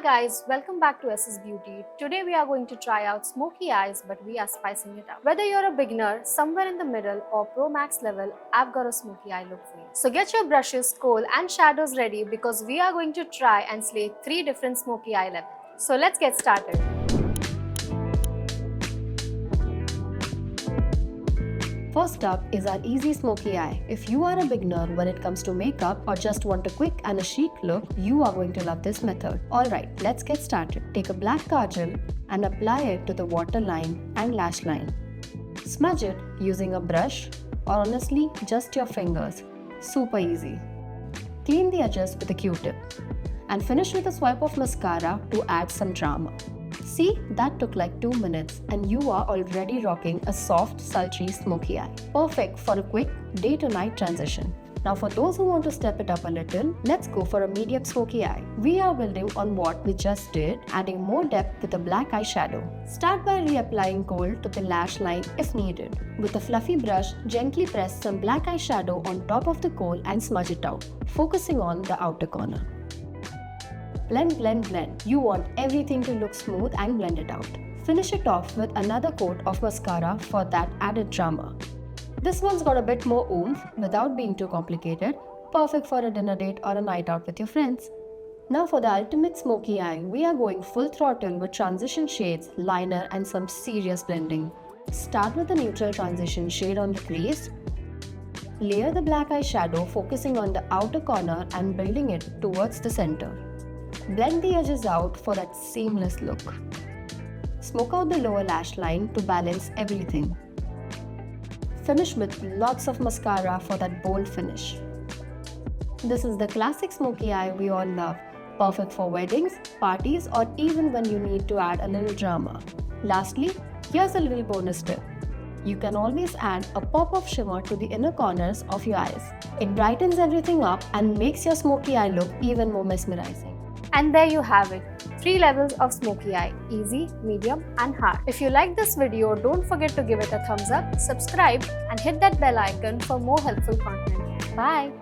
Hi guys, welcome back to SS Beauty. Today we are going to try out smoky eyes, but we are spicing it up. Whether you're a beginner, somewhere in the middle, or pro max level, I've got a smoky eye look for you. So get your brushes, kohl and shadows ready because we are going to try and slay 3 different smoky eye levels. So let's get started. First up is our easy smoky eye. If you are a beginner when it comes to makeup or just want a quick and a chic look, you are going to love this method. Alright, let's get started. Take a black kajal and apply it to the waterline and lash line. Smudge it using a brush or honestly just your fingers. Super easy. Clean the edges with a Q-tip and finish with a swipe of mascara to add some drama. See, that took like 2 minutes and you are already rocking a soft, sultry, smoky eye. Perfect for a quick day to night transition. Now for those who want to step it up a little, let's go for a medium smoky eye. We are building on what we just did, adding more depth with a black eyeshadow. Start by reapplying kohl to the lash line if needed. With a fluffy brush, gently press some black eyeshadow on top of the kohl and smudge it out, focusing on the outer corner. Blend, blend, blend. You want everything to look smooth and blend it out. Finish it off with another coat of mascara for that added drama. This one's got a bit more oomph without being too complicated. Perfect for a dinner date or a night out with your friends. Now for the ultimate smoky eye, we are going full throttle with transition shades, liner and some serious blending. Start with a neutral transition shade on the crease. Layer the black eyeshadow focusing on the outer corner and building it towards the center. Blend the edges out for that seamless look. Smoke out the lower lash line to balance everything. Finish with lots of mascara for that bold finish. This is the classic smoky eye we all love. Perfect for weddings, parties, or even when you need to add a little drama. Lastly, here's a little bonus tip. You can always add a pop of shimmer to the inner corners of your eyes. It brightens everything up and makes your smoky eye look even more mesmerizing. And there you have it, 3 levels of smoky eye, easy, medium and hard. If you like this video, don't forget to give it a thumbs up, subscribe and hit that bell icon for more helpful content. Bye!